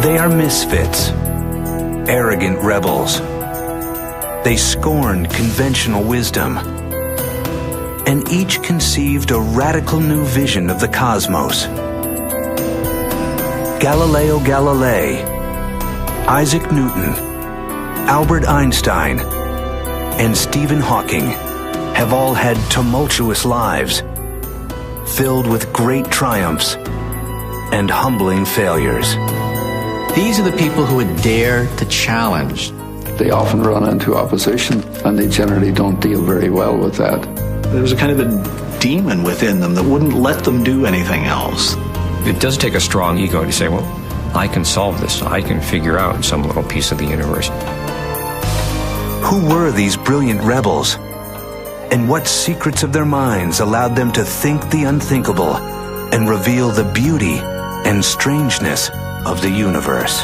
They are misfits, arrogant rebels. They scorned conventional wisdom, and each conceived a radical new vision of the cosmos. Galileo Galilei, Isaac Newton, Albert Einstein, and Stephen Hawking have all had tumultuous lives, filled with great triumphs and humbling failures. These are the people who would dare to challenge. They often run into opposition, and they generally don't deal very well with that. There was a kind of a demon within them that wouldn't let them do anything else. It does take a strong ego to say, well, I can solve this. I can figure out some little piece of the universe. Who were these brilliant rebels? And what secrets of their minds allowed them to think the unthinkable and reveal the beauty and strangeness of the universe?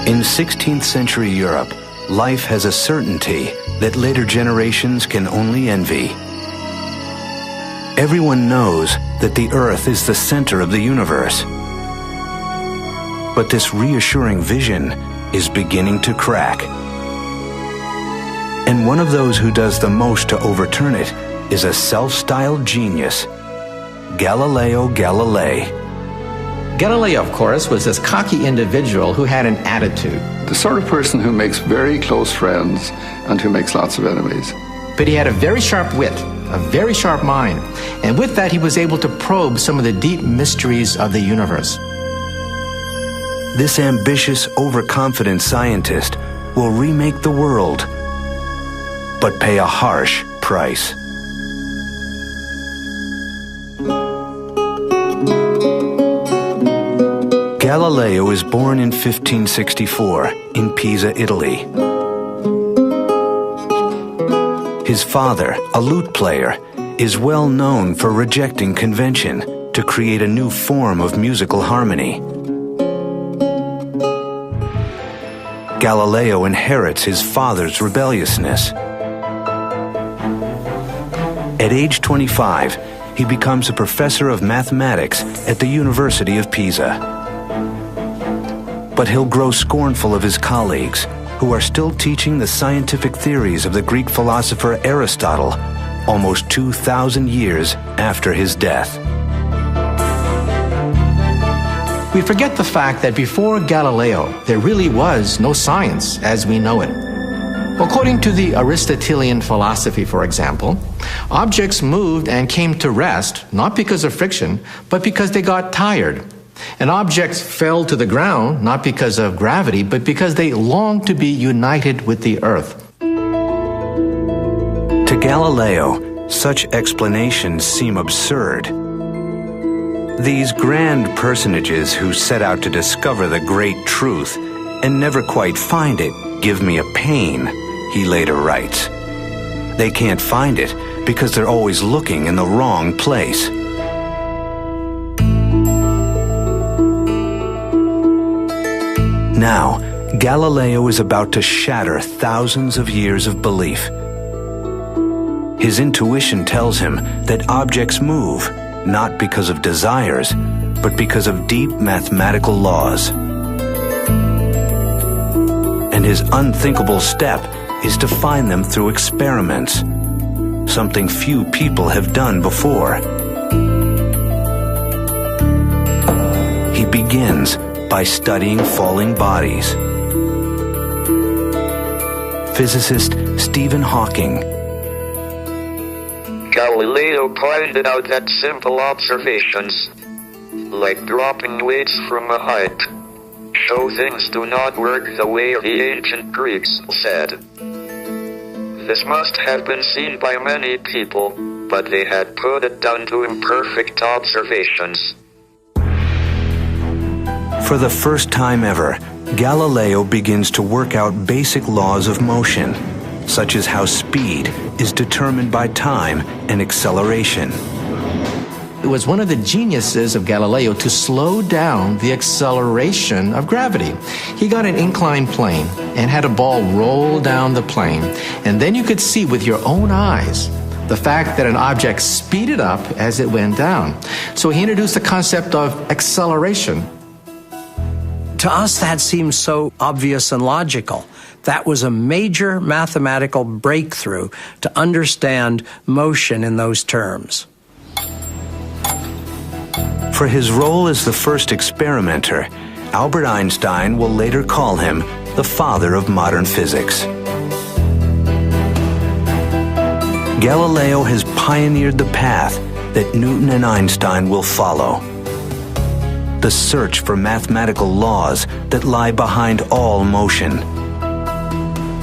In 16th century Europe, life has a certainty that later generations can only envy. Everyone knows that the Earth is the center of the universe. But this reassuring vision is beginning to crack. And one of those who does the most to overturn it is a self-styled genius, Galileo Galilei. Galileo, of course, was this cocky individual who had an attitude. The sort of person who makes very close friends and who makes lots of enemies. But he had a very sharp wit, a very sharp mind, and with that he was able to probe some of the deep mysteries of the universe. This ambitious, overconfident scientist will remake the world, but pay a harsh price. Galileo is born in 1564 in Pisa, Italy. His father, a lute player, is well known for rejecting convention to create a new form of musical harmony. Galileo inherits his father's rebelliousness. At age 25, he becomes a professor of mathematics at the University of Pisa. But he'll grow scornful of his colleagues, who are still teaching the scientific theories of the Greek philosopher Aristotle, almost 2,000 years after his death. We forget the fact that before Galileo, there really was no science as we know it. According to the Aristotelian philosophy, for example, objects moved and came to rest not because of friction, but because they got tired. And objects fell to the ground not because of gravity, but because they longed to be united with the earth. To Galileo, such explanations seem absurd. These grand personages who set out to discover the great truth and never quite find it give me a pain, he later writes. They can't find it because they're always looking in the wrong place. Now, Galileo is about to shatter thousands of years of belief. His intuition tells him that objects move, not because of desires, but because of deep mathematical laws. And his unthinkable step is to find them through experiments, something few people have done before. He begins by studying falling bodies. Physicist Stephen Hawking. Galileo pointed out that simple observations, like dropping weights from a height, show things do not work the way the ancient Greeks said. This must have been seen by many people, but they had put it down to imperfect observations. For the first time ever, Galileo begins to work out basic laws of motion, such as how speed is determined by time and acceleration. It was one of the geniuses of Galileo to slow down the acceleration of gravity. He got an inclined plane and had a ball roll down the plane, and then you could see with your own eyes the fact that an object speeded up as it went down. So he introduced the concept of acceleration. To us, that seems so obvious and logical. That was a major mathematical breakthrough to understand motion in those terms. For his role as the first experimenter, Albert Einstein will later call him the father of modern physics. Galileo has pioneered the path that Newton and Einstein will follow. The search for mathematical laws that lie behind all motion.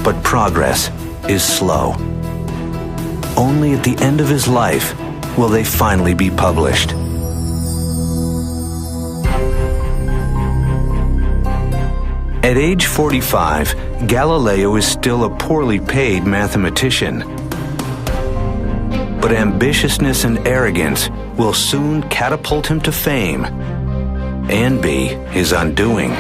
But progress is slow. Only at the end of his life will they finally be published. At age 45, Galileo is still a poorly paid mathematician. But ambitiousness and arrogance will soon catapult him to fame and be his undoing.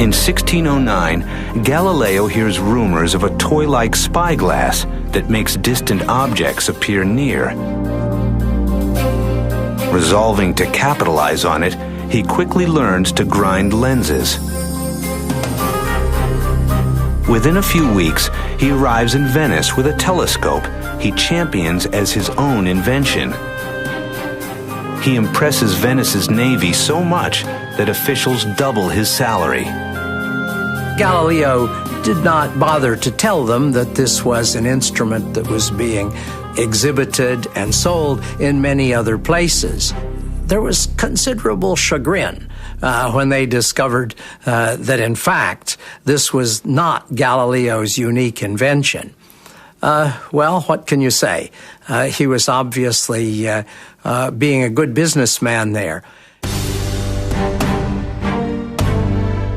In 1609, Galileo hears rumors of a toy-like spyglass that makes distant objects appear near. Resolving to capitalize on it, he quickly learns to grind lenses. Within a few weeks, he arrives in Venice with a telescope he champions as his own invention. He impresses Venice's navy so much that officials double his salary. Galileo did not bother to tell them that this was an instrument that was being exhibited and sold in many other places. There was considerable chagrin when they discovered that, in fact, this was not Galileo's unique invention. Well, what can you say? He was obviously being a good businessman there.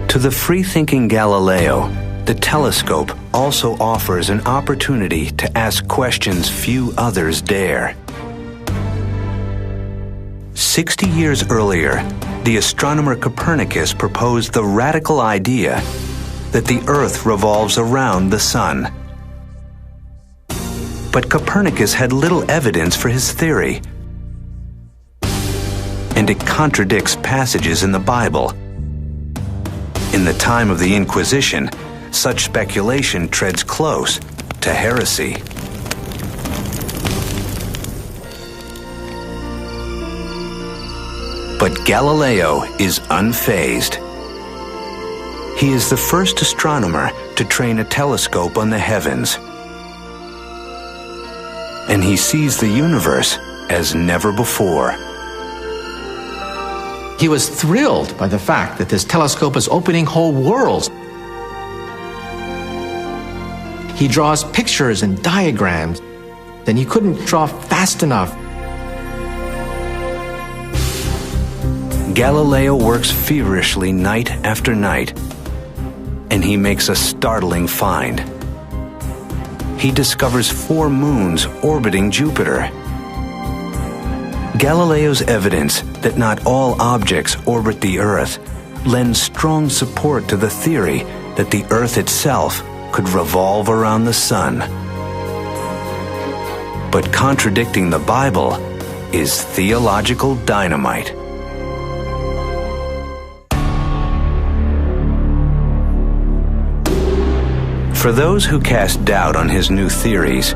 To the free-thinking Galileo, the telescope also offers an opportunity to ask questions few others dare. 60 years earlier, the astronomer Copernicus proposed the radical idea that the Earth revolves around the Sun. But Copernicus had little evidence for his theory, and it contradicts passages in the Bible. In the time of the Inquisition, such speculation treads close to heresy. But Galileo is unfazed. He is the first astronomer to train a telescope on the heavens. And he sees the universe as never before. He was thrilled by the fact that this telescope is opening whole worlds. He draws pictures and diagrams, and he couldn't draw fast enough. Galileo works feverishly night after night, and he makes a startling find. He discovers 4 moons orbiting Jupiter. Galileo's evidence that not all objects orbit the Earth lends strong support to the theory that the Earth itself could revolve around the Sun. But contradicting the Bible is theological dynamite. For those who cast doubt on his new theories,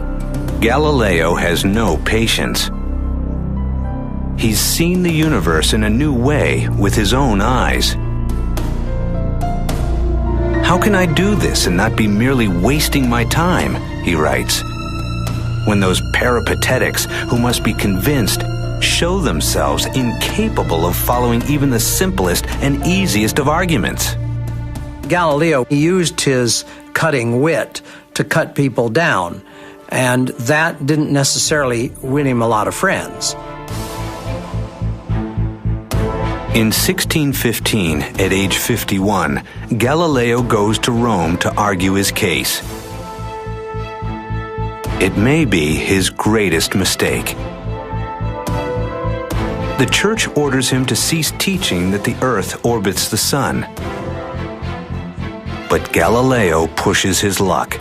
Galileo has no patience. He's seen the universe in a new way with his own eyes. How can I do this and not be merely wasting my time, he writes, when those peripatetics who must be convinced show themselves incapable of following even the simplest and easiest of arguments. Galileo used his cutting wit to cut people down, and that didn't necessarily win him a lot of friends. In 1615, at age 51, Galileo goes to Rome to argue his case. It may be his greatest mistake. the Church orders him to cease teaching that the Earth orbits the Sun. But Galileo pushes his luck.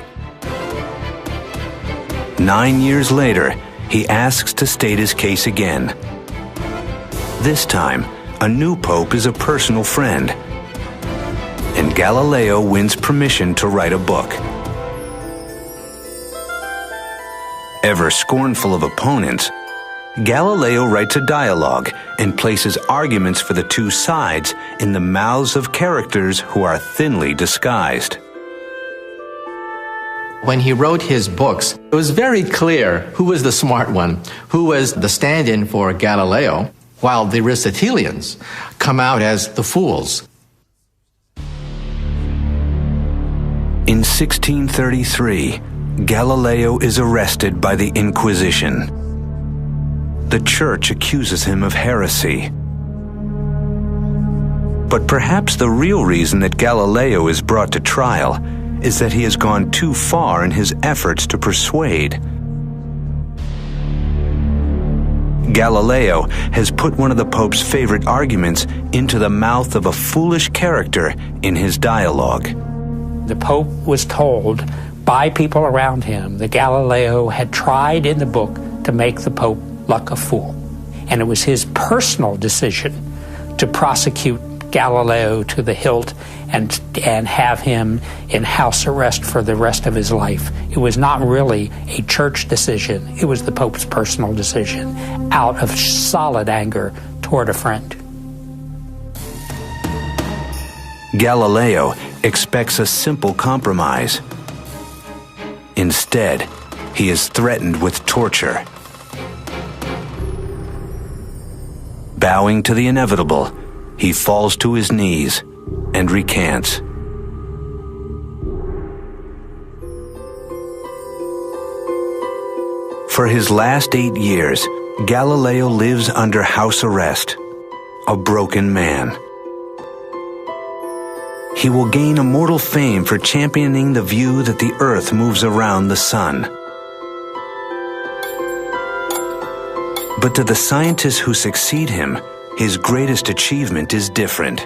9 years later, he asks to state his case again. This time, a new pope is a personal friend, and Galileo wins permission to write a book. Ever scornful of opponents, Galileo writes a dialogue and places arguments for the two sides in the mouths of characters who are thinly disguised. When he wrote his books, it was very clear who was the smart one, who was the stand-in for Galileo, while the Aristotelians come out as the fools. In 1633, Galileo is arrested by the Inquisition. The Church accuses him of heresy. But perhaps the real reason that Galileo is brought to trial is that he has gone too far in his efforts to persuade. Galileo has put one of the Pope's favorite arguments into the mouth of a foolish character in his dialogue. The Pope was told by people around him that Galileo had tried in the book to make the Pope look a fool. And it was his personal decision to prosecute Galileo to the hilt and have him in house arrest for the rest of his life. It was not really a church decision. It was the Pope's personal decision out of solid anger toward a friend. Galileo expects a simple compromise. Instead, he is threatened with torture. Bowing to the inevitable, he falls to his knees and recants. For his last 8 years, Galileo lives under house arrest, a broken man. He will gain immortal fame for championing the view that the Earth moves around the Sun. But to the scientists who succeed him, his greatest achievement is different.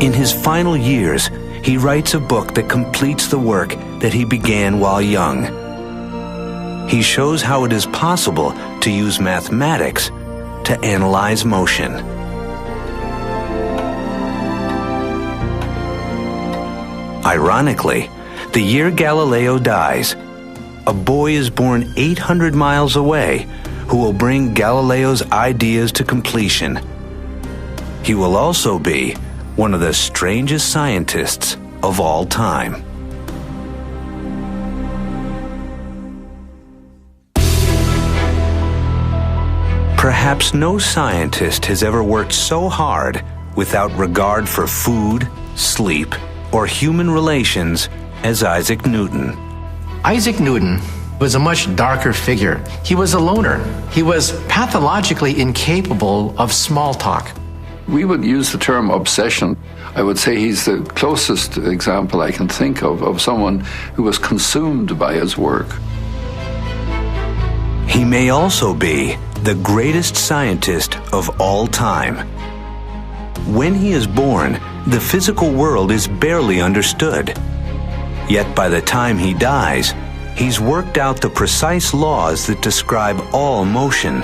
In his final years, he writes a book that completes the work that he began while young. He shows how it is possible to use mathematics to analyze motion. Ironically, the year Galileo dies, a boy is born 800 miles away who will bring Galileo's ideas to completion. He will also be one of the strangest scientists of all time. Perhaps no scientist has ever worked so hard without regard for food, sleep, or human relations as Isaac Newton. Isaac Newton was a much darker figure. He was a loner. He was pathologically incapable of small talk. We would use the term obsession. I would say he's the closest example I can think of someone who was consumed by his work. He may also be the greatest scientist of all time. When he is born, the physical world is barely understood. Yet by the time he dies, he's worked out the precise laws that describe all motion,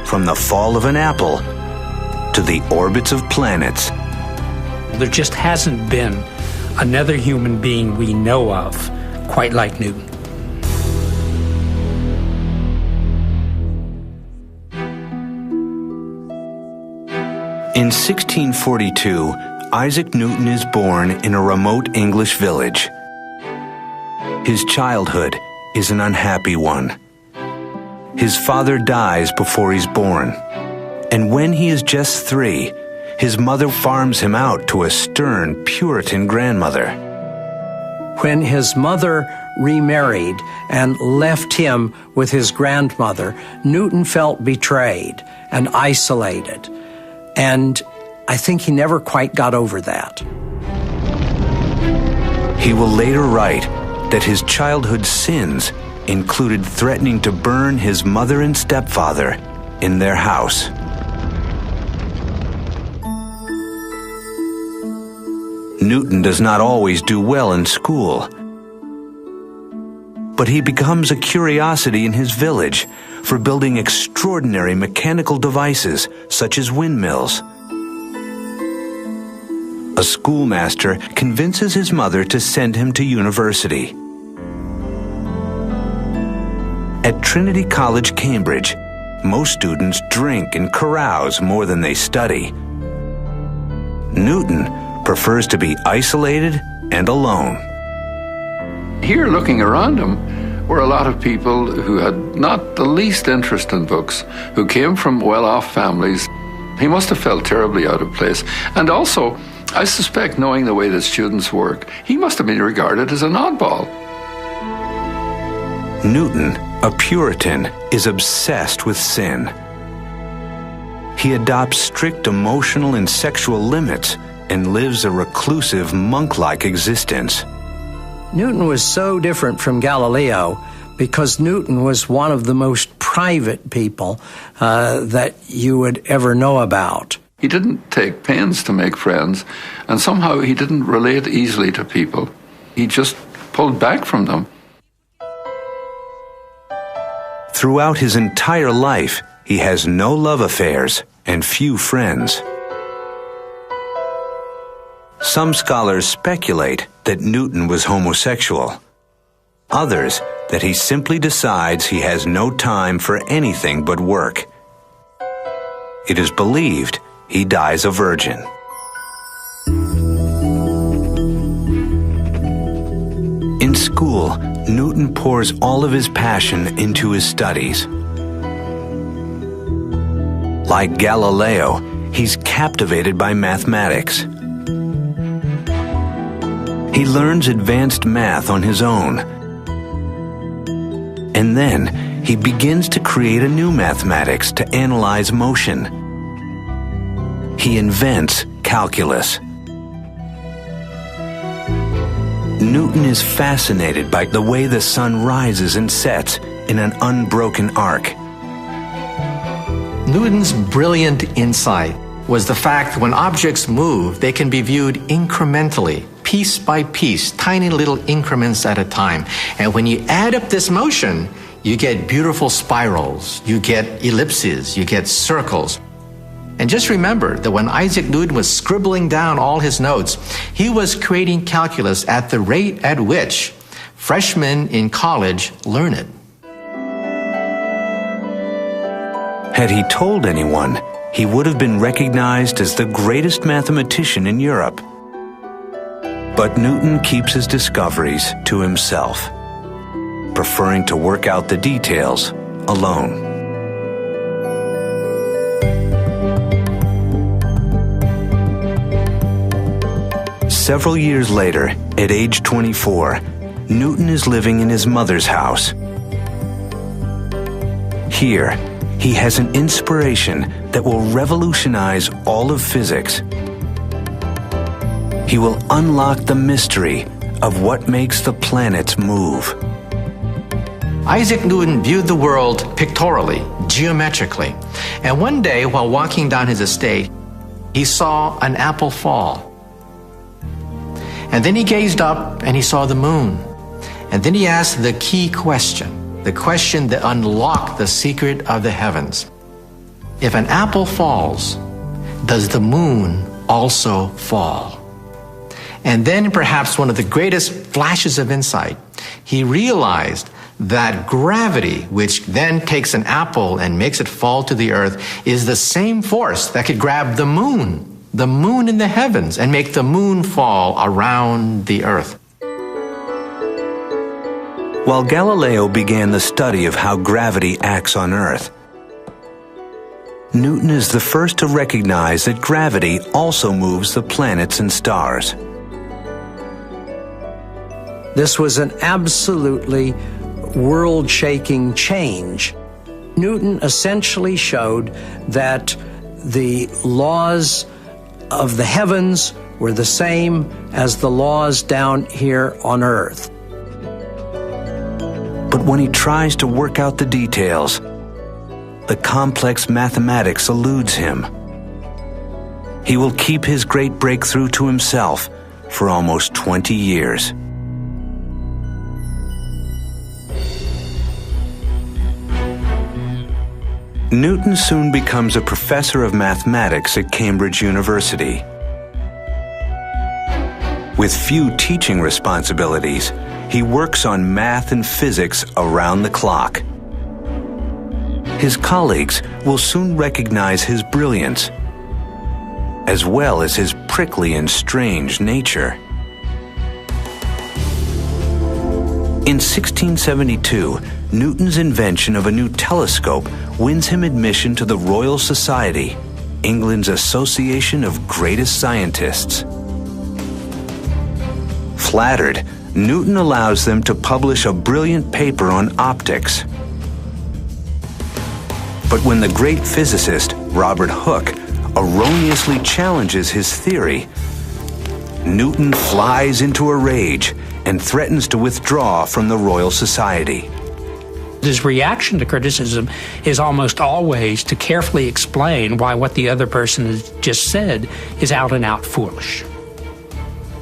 from the fall of an apple to the orbits of planets. There just hasn't been another human being we know of quite like Newton. In 1642, Isaac Newton is born in a remote English village. His childhood is an unhappy one. His father dies before he's born, and when he is just 3, his mother farms him out to a stern Puritan grandmother. When his mother remarried and left him with his grandmother, Newton felt betrayed and isolated, and I think he never quite got over that. He will later write that his childhood sins included threatening to burn his mother and stepfather in their house. Newton does not always do well in school, but he becomes a curiosity in his village for building extraordinary mechanical devices such as windmills. A schoolmaster convinces his mother to send him to university. At Trinity College, Cambridge, most students drink and carouse more than they study. Newton prefers to be isolated and alone. Here, looking around him, were a lot of people who had not the least interest in books, who came from well-off families. He must have felt terribly out of place. And also, I suspect, knowing the way that students work, he must have been regarded as an oddball. Newton, a Puritan, is obsessed with sin. He adopts strict emotional and sexual limits and lives a reclusive, monk-like existence. Newton was so different from Galileo because Newton was one of the most private people that you would ever know about. He didn't take pains to make friends, and somehow he didn't relate easily to people. He just pulled back from them. Throughout his entire life, he has no love affairs and few friends. Some scholars speculate that Newton was homosexual. Others, that he simply decides he has no time for anything but work. It is believed he dies a virgin. In school, Newton pours all of his passion into his studies. Like Galileo, he's captivated by mathematics. He learns advanced math on his own. And then he begins to create a new mathematics to analyze motion. He invents calculus. Newton is fascinated by the way the sun rises and sets in an unbroken arc. Newton's brilliant insight was the fact that when objects move, they can be viewed incrementally, piece by piece, tiny little increments at a time. And when you add up this motion, you get beautiful spirals, you get ellipses, you get circles. And just remember that when Isaac Newton was scribbling down all his notes, he was creating calculus at the rate at which freshmen in college learn it. Had he told anyone, he would have been recognized as the greatest mathematician in Europe. But Newton keeps his discoveries to himself, preferring to work out the details alone. Several years later, at age 24, Newton is living in his mother's house. Here, he has an inspiration that will revolutionize all of physics. He will unlock the mystery of what makes the planets move. Isaac Newton viewed the world pictorially, geometrically, and one day while walking down his estate, he saw an apple fall. And then he gazed up and he saw the moon. And then he asked the key question, the question that unlocked the secret of the heavens. If an apple falls, does the moon also fall? And then perhaps one of the greatest flashes of insight, he realized that gravity, which then takes an apple and makes it fall to the earth, is the same force that could grab the moon in the heavens, and make the moon fall around the earth. While Galileo began the study of how gravity acts on Earth, Newton is the first to recognize that gravity also moves the planets and stars. This was an absolutely world-shaking change. Newton essentially showed that the laws of the heavens were the same as the laws down here on Earth. But when he tries to work out the details, the complex mathematics eludes him. He will keep his great breakthrough to himself for almost 20 years. Newton soon becomes a professor of mathematics at Cambridge University. With few teaching responsibilities, he works on math and physics around the clock. His colleagues will soon recognize his brilliance, as well as his prickly and strange nature. In 1672, Newton's invention of a new telescope wins him admission to the Royal Society, England's association of greatest scientists. Flattered, Newton allows them to publish a brilliant paper on optics. But when the great physicist, Robert Hooke, erroneously challenges his theory, Newton flies into a rage and threatens to withdraw from the Royal Society. His reaction to criticism is almost always to carefully explain why what the other person has just said is out and out foolish.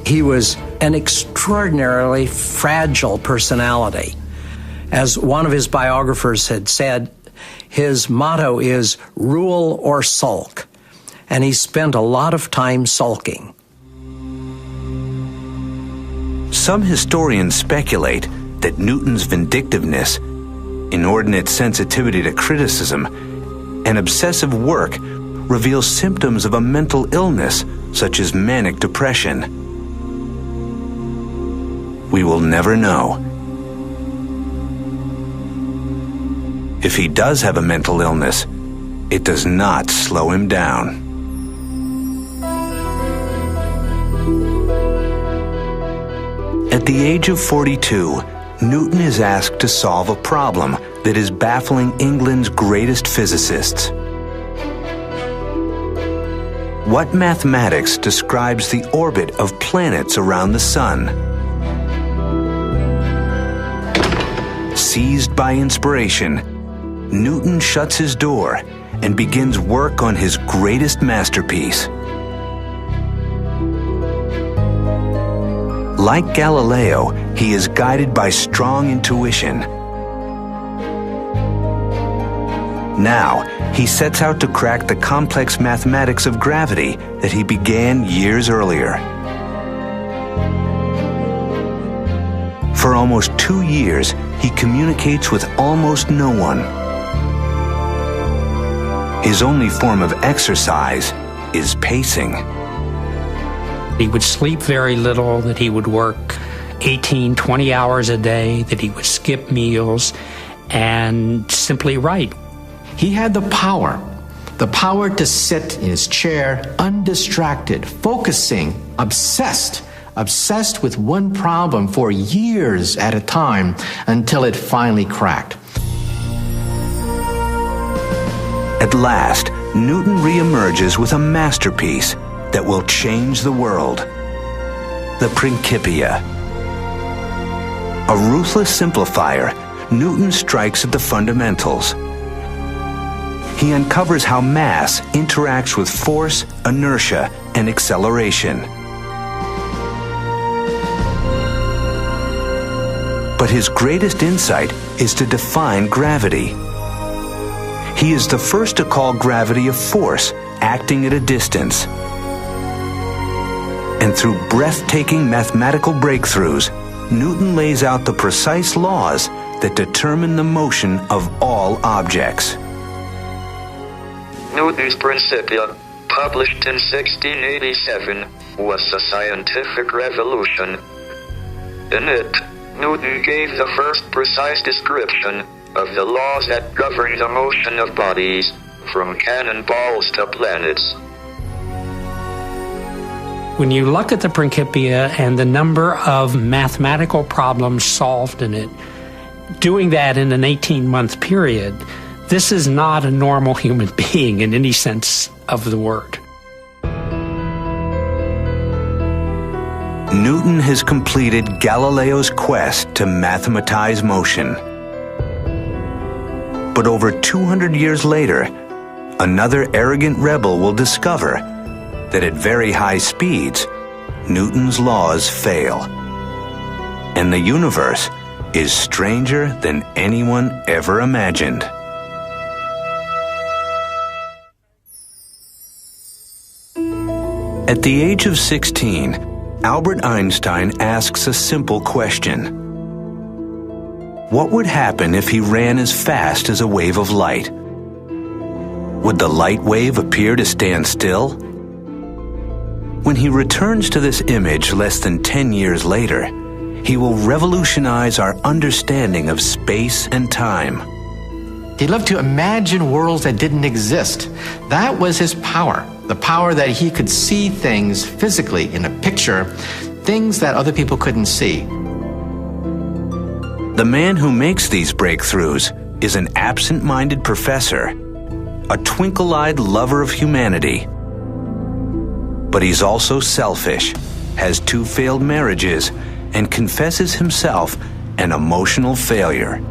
He was an extraordinarily fragile personality. As one of his biographers had said, his motto is rule or sulk, and he spent a lot of time sulking. Some historians speculate that Newton's vindictiveness, inordinate sensitivity to criticism, and obsessive work reveal symptoms of a mental illness such as manic depression. We will never know. If he does have a mental illness, it does not slow him down. At the age of 42, Newton is asked to solve a problem that is baffling England's greatest physicists. What mathematics describes the orbit of planets around the sun? Seized by inspiration, Newton shuts his door and begins work on his greatest masterpiece. Like Galileo, he is guided by strong intuition. Now, he sets out to crack the complex mathematics of gravity that he began years earlier. For almost 2 years, he communicates with almost no one. His only form of exercise is pacing. He would sleep very little, that he would work 18, 20 hours a day, that he would skip meals and simply write. He had the power to sit in his chair undistracted, focusing, obsessed with one problem for years at a time until it finally cracked. At last, Newton reemerges with a masterpiece that will change the world: the Principia. A ruthless simplifier, Newton strikes at the fundamentals. He uncovers how mass interacts with force, inertia, and acceleration. But his greatest insight is to define gravity. He is the first to call gravity a force acting at a distance. And through breathtaking mathematical breakthroughs, Newton lays out the precise laws that determine the motion of all objects. Newton's Principia, published in 1687, was a scientific revolution. In it, Newton gave the first precise description of the laws that govern the motion of bodies, from cannonballs to planets. When you look at the Principia and the number of mathematical problems solved in it, doing that in an 18-month period, this is not a normal human being in any sense of the word. Newton has completed Galileo's quest to mathematize motion. But over 200 years later, another arrogant rebel will discover that at very high speeds, Newton's laws fail, and the universe is stranger than anyone ever imagined. At the age of 16, Albert Einstein asks a simple question. What would happen if he ran as fast as a wave of light? Would the light wave appear to stand still? When he returns to this image less than 10 years later, he will revolutionize our understanding of space and time. He loved to imagine worlds that didn't exist. That was his power, the power that he could see things physically in a picture, things that other people couldn't see. The man who makes these breakthroughs is an absent-minded professor, a twinkle-eyed lover of humanity. But he's also selfish, has 2 failed marriages, and confesses himself an emotional failure.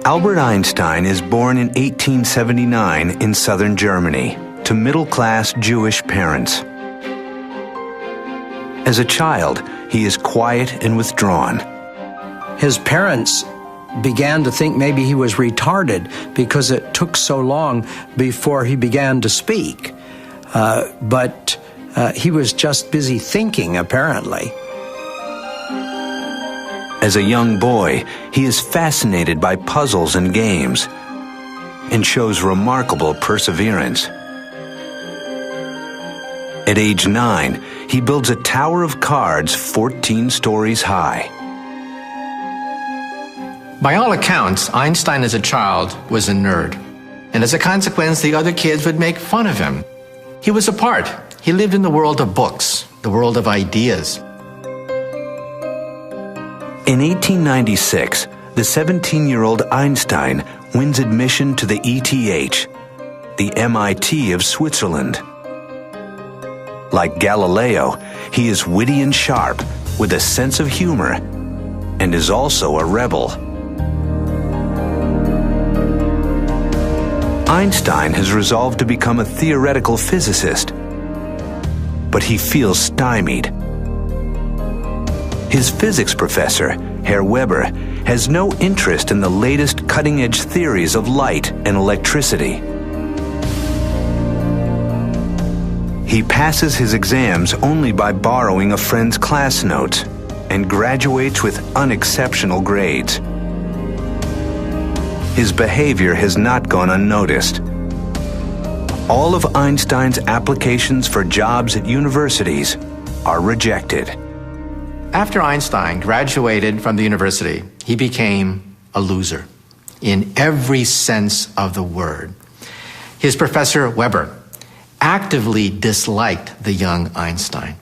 Albert Einstein is born in 1879 in southern Germany to middle-class Jewish parents. As a child, he is quiet and withdrawn. His parents began to think maybe he was retarded because it took so long before he began to speak. But he was just busy thinking, apparently. As a young boy, he is fascinated by puzzles and games and shows remarkable perseverance. At age 9, he builds a tower of cards 14 stories high. By all accounts, Einstein as a child was a nerd. And as a consequence, the other kids would make fun of him. He was apart. He lived in the world of books, the world of ideas. In 1896, the 17-year-old Einstein wins admission to the ETH, the MIT of Switzerland. Like Galileo, he is witty and sharp, with a sense of humor, and is also a rebel. Einstein has resolved to become a theoretical physicist, but he feels stymied. His physics professor, Herr Weber, has no interest in the latest cutting-edge theories of light and electricity. He passes his exams only by borrowing a friend's class notes and graduates with unexceptional grades. His behavior has not gone unnoticed. All of Einstein's applications for jobs at universities are rejected. After Einstein graduated from the university, he became a loser in every sense of the word. His professor, Weber, actively disliked the young Einstein.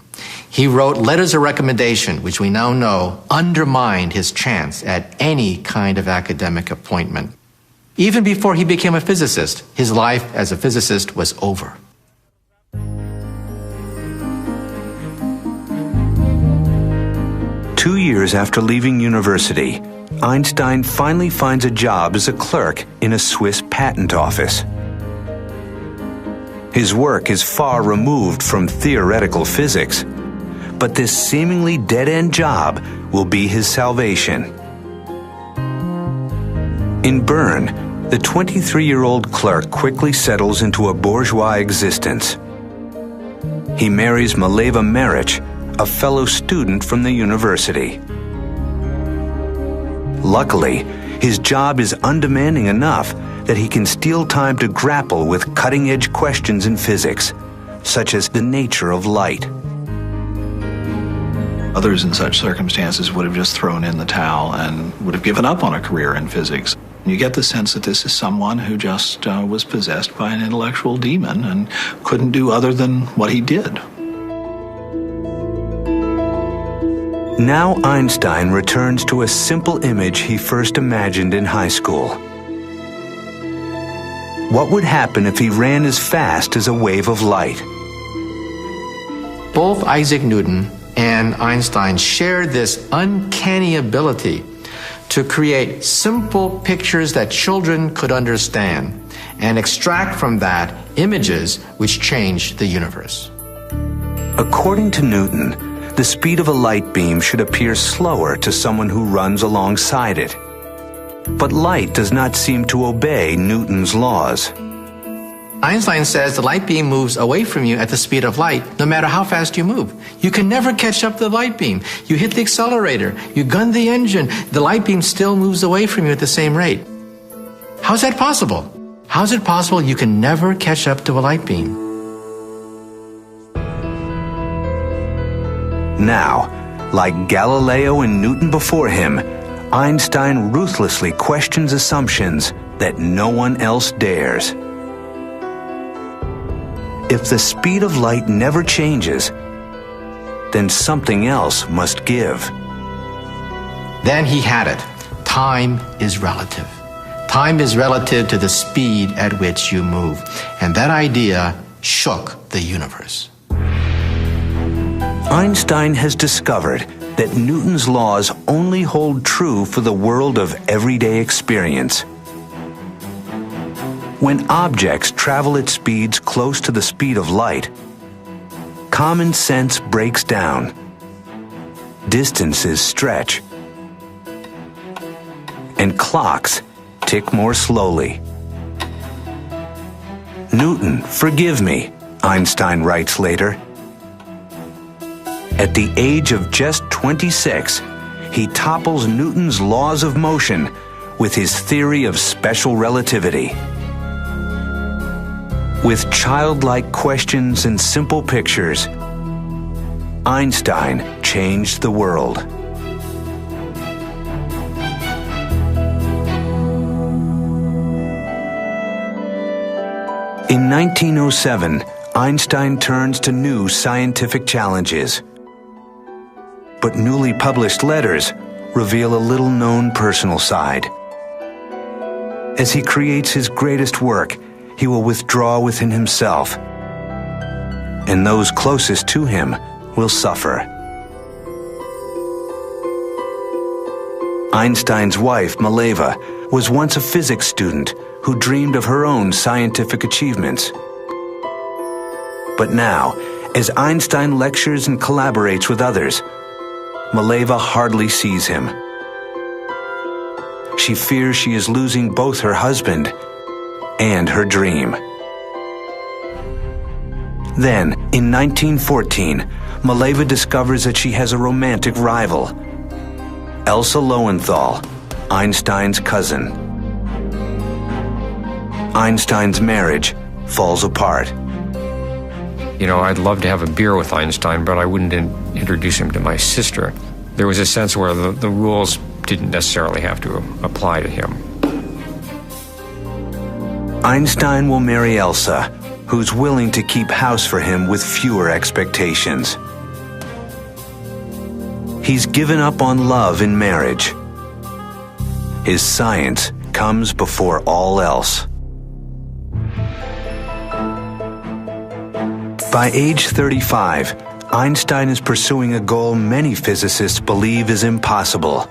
He wrote letters of recommendation, which we now know undermined his chance at any kind of academic appointment. Even before he became a physicist, his life as a physicist was over. Two years after leaving university, Einstein finally finds a job as a clerk in a Swiss patent office. His work is far removed from theoretical physics, but this seemingly dead-end job will be his salvation. In Bern, the 23-year-old clerk quickly settles into a bourgeois existence. He marries Mileva Maric, a fellow student from the university. Luckily, his job is undemanding enough that he can steal time to grapple with cutting-edge questions in physics, such as the nature of light. Others in such circumstances would have just thrown in the towel and would have given up on a career in physics. You get the sense that this is someone who just was possessed by an intellectual demon and couldn't do other than what he did. Now Einstein returns to a simple image he first imagined in high school. What would happen if he ran as fast as a wave of light? Both Isaac Newton and Einstein shared this uncanny ability to create simple pictures that children could understand and extract from that images which changed the universe. According to Newton, the speed of a light beam should appear slower to someone who runs alongside it. But light does not seem to obey Newton's laws. Einstein says the light beam moves away from you at the speed of light, no matter how fast you move. You can never catch up to the light beam. You hit the accelerator, you gun the engine, the light beam still moves away from you at the same rate. How's that possible? How's it possible you can never catch up to a light beam? Now, like Galileo and Newton before him, Einstein ruthlessly questions assumptions that no one else dares. If the speed of light never changes, then something else must give. Then he had it. Time is relative. Time is relative to the speed at which you move. And that idea shook the universe. Einstein has discovered that Newton's laws only hold true for the world of everyday experience. When objects travel at speeds close to the speed of light, common sense breaks down. Distances stretch. And clocks tick more slowly. Newton, forgive me, Einstein writes later. At the age of just 26, he topples Newton's laws of motion with his theory of special relativity. With childlike questions and simple pictures, Einstein changed the world. In 1907, Einstein turns to new scientific challenges. But newly published letters reveal a little-known personal side. As he creates his greatest work, he will withdraw within himself, and those closest to him will suffer. Einstein's wife, Mileva, was once a physics student who dreamed of her own scientific achievements. But now, as Einstein lectures and collaborates with others, Mileva hardly sees him. She fears she is losing both her husband and her dream. Then, in 1914, Mileva discovers that she has a romantic rival, Elsa Lowenthal, Einstein's cousin. Einstein's marriage falls apart. You know, I'd love to have a beer with Einstein, but I wouldn't introduce him to my sister. There was a sense where the rules didn't necessarily have to apply to him. Einstein will marry Elsa, who's willing to keep house for him with fewer expectations. He's given up on love in marriage. His science comes before all else. By age 35, Einstein is pursuing a goal many physicists believe is impossible.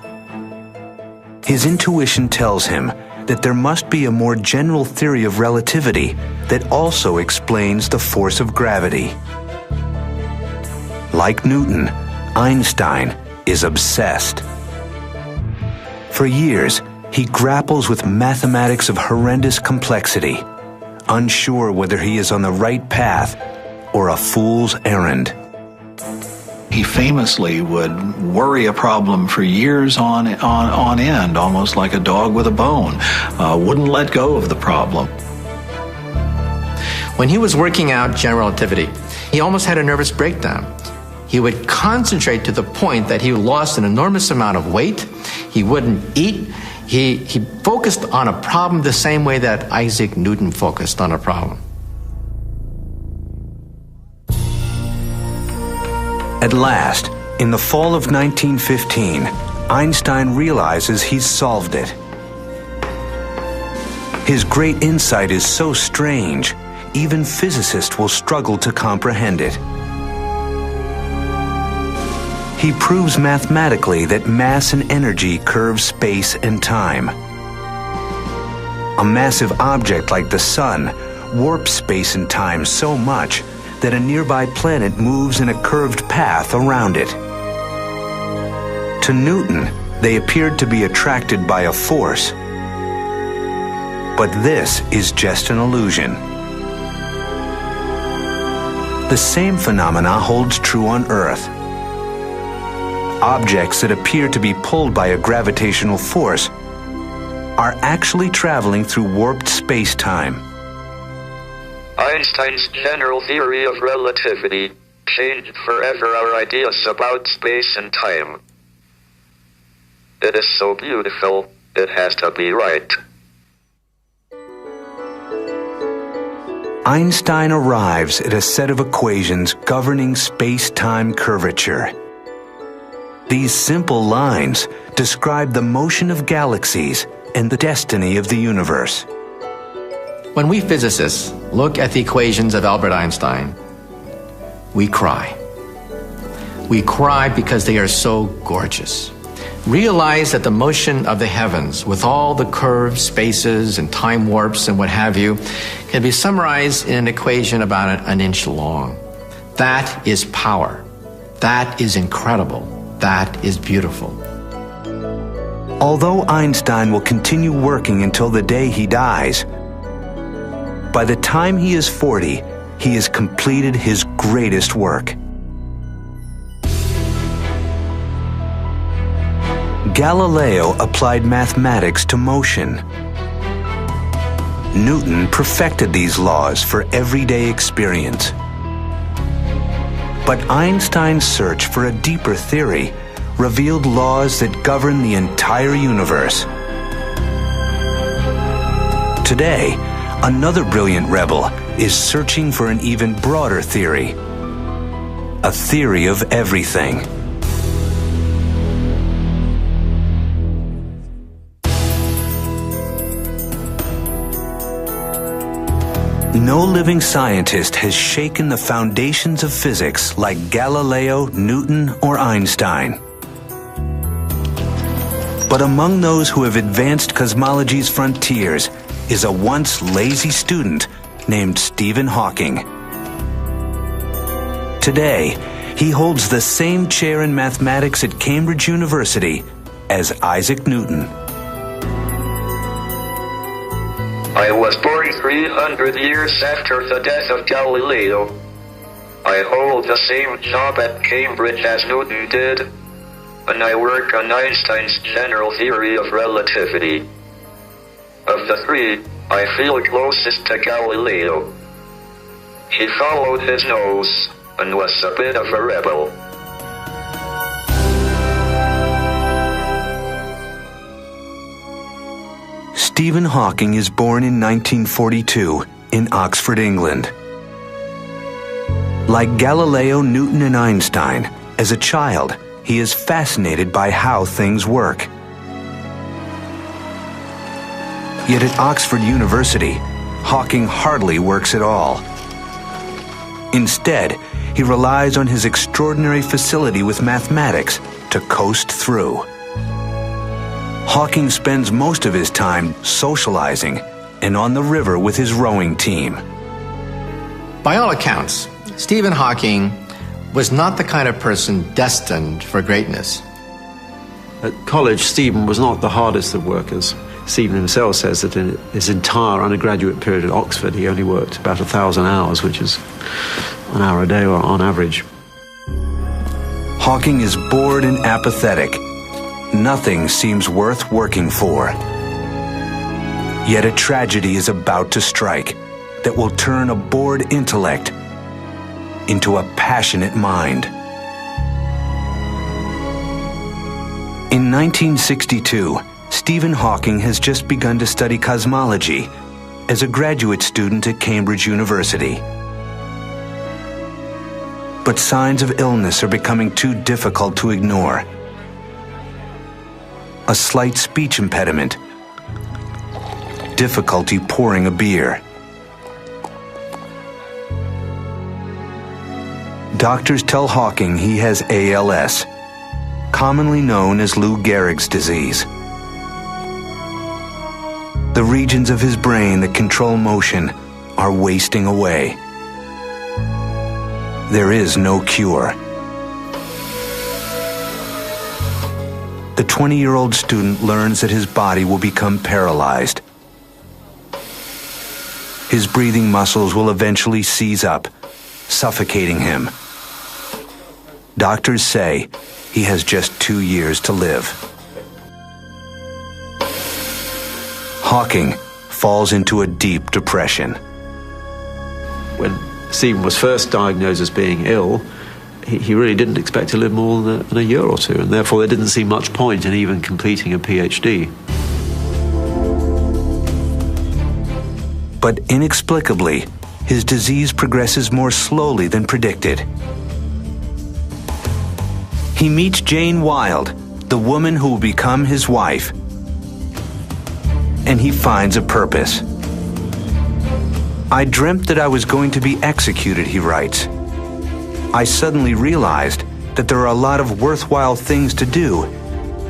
His intuition tells him that there must be a more general theory of relativity that also explains the force of gravity. Like Newton, Einstein is obsessed. For years, he grapples with mathematics of horrendous complexity, unsure whether he is on the right path or a fool's errand. He famously would worry a problem for years on end, almost like a dog with a bone. Wouldn't let go of the problem. When he was working out general relativity, he almost had a nervous breakdown. He would concentrate to the point that he lost an enormous amount of weight. He wouldn't eat. He focused on a problem the same way that Isaac Newton focused on a problem. At last, in the fall of 1915, Einstein realizes he's solved it. His great insight is so strange, even physicists will struggle to comprehend it. he proves mathematically that mass and energy curve space and time. A massive object like the Sun warps space and time so much that a nearby planet moves in a curved path around it. To Newton, they appeared to be attracted by a force. But this is just an illusion. The same phenomena holds true on Earth. Objects that appear to be pulled by a gravitational force are actually traveling through warped space-time. Einstein's general theory of relativity changed forever our ideas about space and time. It is so beautiful, it has to be right. Einstein arrives at a set of equations governing space-time curvature. These simple lines describe the motion of galaxies and the destiny of the universe. When we physicists look at the equations of Albert Einstein, we cry. We cry because they are so gorgeous. Realize that the motion of the heavens, with all the curved spaces and time warps and what have you, can be summarized in an equation about an inch long. That is power. That is incredible. That is beautiful. Although Einstein will continue working until the day he dies, by the time he is 40, he has completed his greatest work. Galileo applied mathematics to motion. Newton perfected these laws for everyday experience. But Einstein's search for a deeper theory revealed laws that govern the entire universe. Today, another brilliant rebel is searching for an even broader theory, a theory of everything. No living scientist has shaken the foundations of physics like Galileo, Newton, or Einstein. But among those who have advanced cosmology's frontiers is a once lazy student named Stephen Hawking. Today, he holds the same chair in mathematics at Cambridge University as Isaac Newton. I was born 300 years after the death of Galileo. I hold the same job at Cambridge as Newton did, and I work on Einstein's general theory of relativity. Of the three, I feel closest to Galileo. He followed his nose and was a bit of a rebel. Stephen Hawking is born in 1942 in Oxford, England. Like Galileo, Newton, and Einstein, as a child, he is fascinated by how things work. Yet at Oxford University, Hawking hardly works at all. Instead, he relies on his extraordinary facility with mathematics to coast through. Hawking spends most of his time socializing and on the river with his rowing team. By all accounts, Stephen Hawking was not the kind of person destined for greatness. At college, Stephen was not the hardest of workers. Stephen himself says that in his entire undergraduate period at Oxford, he only worked about 1,000 hours, which is an hour a day on average. Hawking is bored and apathetic. Nothing seems worth working for. Yet a tragedy is about to strike that will turn a bored intellect into a passionate mind. In 1962, Stephen Hawking has just begun to study cosmology as a graduate student at Cambridge University. But signs of illness are becoming too difficult to ignore. A slight speech impediment, difficulty pouring a beer. Doctors tell Hawking he has ALS, commonly known as Lou Gehrig's disease. The regions of his brain that control motion are wasting away. There is no cure. The 20-year-old student learns that his body will become paralyzed. His breathing muscles will eventually seize up, suffocating him. Doctors say he has just 2 years to live. Hawking falls into a deep depression. When Stephen was first diagnosed as being ill, he really didn't expect to live more than a year or two, and therefore there didn't seem much point in even completing a PhD. But inexplicably, his disease progresses more slowly than predicted. He meets Jane Wilde, the woman who will become his wife, and he finds a purpose. I dreamt that I was going to be executed, he writes. I suddenly realized that there are a lot of worthwhile things to do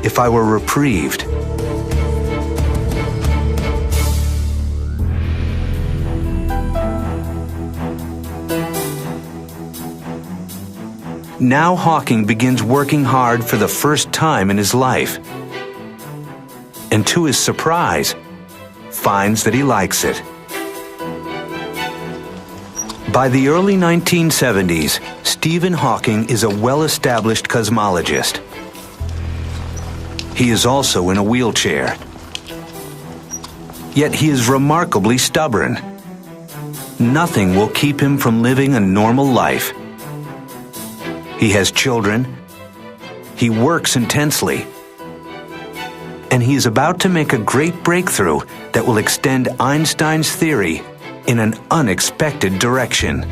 if I were reprieved. Now Hawking begins working hard for the first time in his life, and to his surprise, finds that he likes it. By the early 1970s, Stephen Hawking is a well-established cosmologist. He is also in a wheelchair. Yet he is remarkably stubborn. Nothing will keep him from living a normal life. He has children, he works intensely, and he is about to make a great breakthrough that will extend Einstein's theory in an unexpected direction.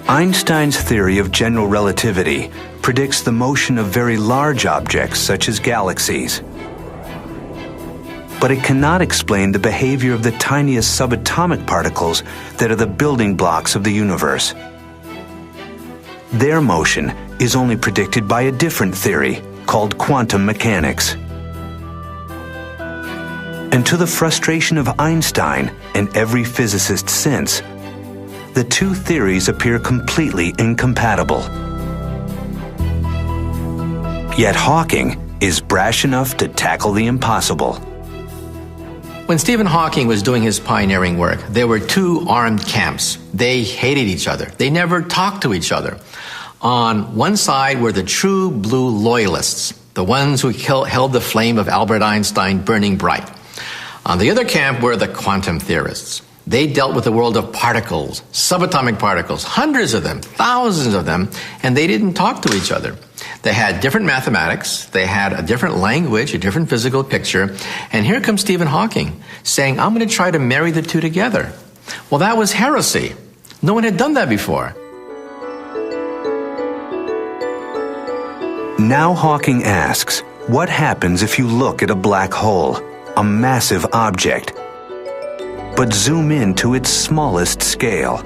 Einstein's theory of general relativity predicts the motion of very large objects such as galaxies. But it cannot explain the behavior of the tiniest subatomic particles that are the building blocks of the universe. Their motion is only predicted by a different theory called quantum mechanics. And to the frustration of Einstein and every physicist since, the two theories appear completely incompatible. Yet Hawking is brash enough to tackle the impossible. When Stephen Hawking was doing his pioneering work, there were two armed camps. They hated each other. They never talked to each other. On one side were the true blue loyalists, the ones who held the flame of Albert Einstein burning bright. On the other camp were the quantum theorists. They dealt with the world of particles, subatomic particles, hundreds of them, thousands of them, and they didn't talk to each other. They had different mathematics, they had a different language, a different physical picture, and here comes Stephen Hawking saying, I'm going to try to marry the two together. Well, that was heresy. No one had done that before. Now Hawking asks, what happens if you look at a black hole, a massive object, but zoom in to its smallest scale?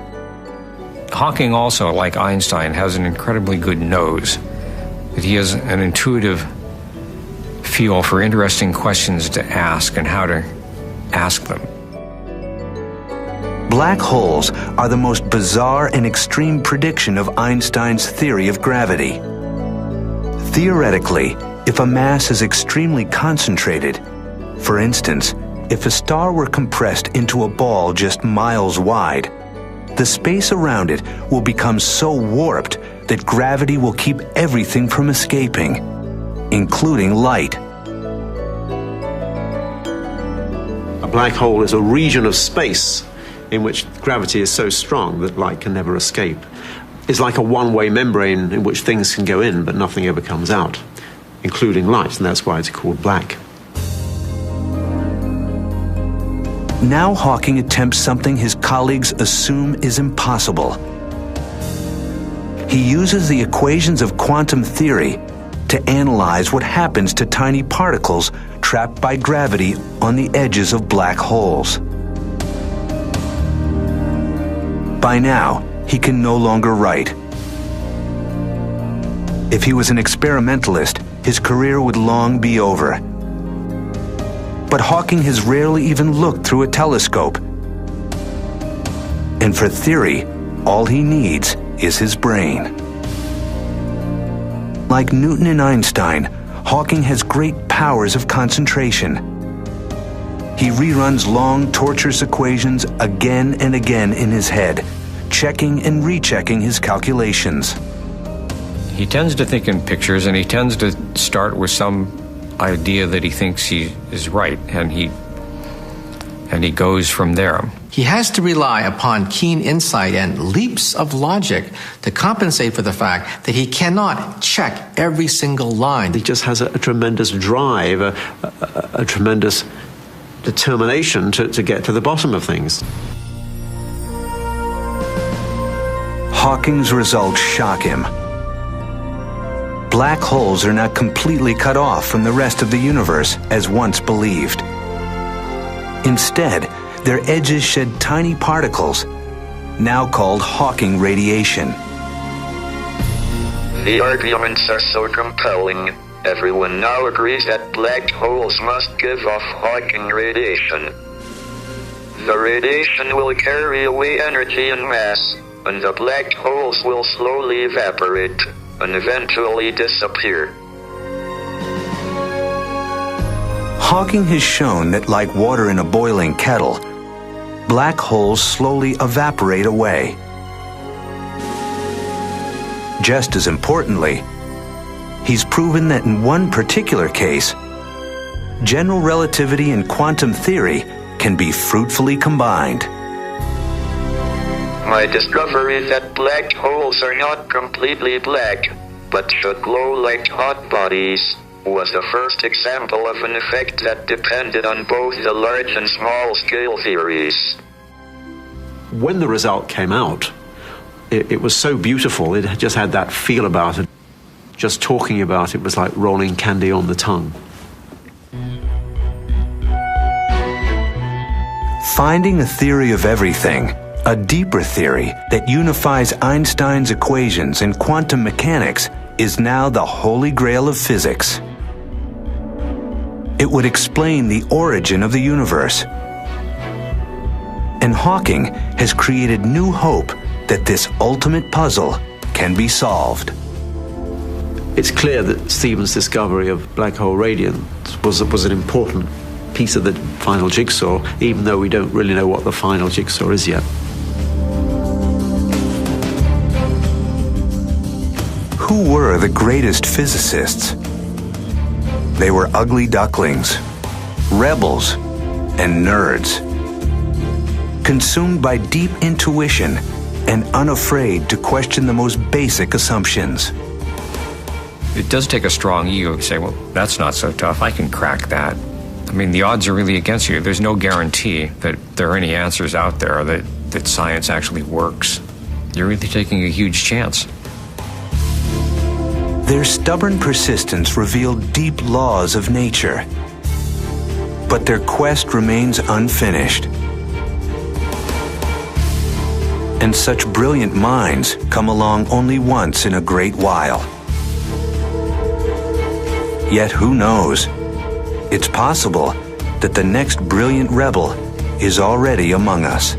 Hawking also, like Einstein, has an incredibly good nose. That he has an intuitive feel for interesting questions to ask and how to ask them. Black holes are the most bizarre and extreme prediction of Einstein's theory of gravity. Theoretically, if a mass is extremely concentrated, for instance, if a star were compressed into a ball just miles wide, the space around it will become so warped that gravity will keep everything from escaping, including light. A black hole is a region of space in which gravity is so strong that light can never escape. It's like a one-way membrane in which things can go in but nothing ever comes out, including light, and that's why it's called black. Now Hawking attempts something his colleagues assume is impossible. He uses the equations of quantum theory to analyze what happens to tiny particles trapped by gravity on the edges of black holes. By now, he can no longer write. If he was an experimentalist, his career would long be over. But Hawking has rarely even looked through a telescope. And for theory, all he needs is his brain. Like Newton and Einstein, Hawking has great powers of concentration. He reruns long, torturous equations again and again in his head, checking and rechecking his calculations. He tends to think in pictures, and he tends to start with some idea that he thinks he is right, and he goes from there. He has to rely upon keen insight and leaps of logic to compensate for the fact that he cannot check every single line. He just has a tremendous drive, a tremendous determination to get to the bottom of things. Hawking's results shock him. Black holes are not completely cut off from the rest of the universe as once believed. Instead, their edges shed tiny particles, now called Hawking radiation. The arguments are so compelling, everyone now agrees that black holes must give off Hawking radiation. The radiation will carry away energy and mass, and the black holes will slowly evaporate and eventually disappear. Hawking has shown that, like water in a boiling kettle, black holes slowly evaporate away. Just as importantly, he's proven that in one particular case, general relativity and quantum theory can be fruitfully combined. My discovery that black holes are not completely black, but should glow like hot bodies, was the first example of an effect that depended on both the large and small scale theories. When the result came out, it was so beautiful. It just had that feel about it. Just talking about it was like rolling candy on the tongue. Finding a theory of everything, a deeper theory that unifies Einstein's equations and quantum mechanics, is now the holy grail of physics. It would explain the origin of the universe. And Hawking has created new hope that this ultimate puzzle can be solved. It's clear that Stephen's discovery of black hole radiance was an important piece of the final jigsaw, even though we don't really know what the final jigsaw is yet. Who were the greatest physicists? They were ugly ducklings, rebels, and nerds, consumed by deep intuition and unafraid to question the most basic assumptions. It does take a strong ego to say, well, that's not so tough, I can crack that. I mean, the odds are really against you. There's no guarantee that there are any answers out there, that science actually works. You're really taking a huge chance. Their stubborn persistence revealed deep laws of nature, but their quest remains unfinished. And such brilliant minds come along only once in a great while. Yet who knows? It's possible that the next brilliant rebel is already among us.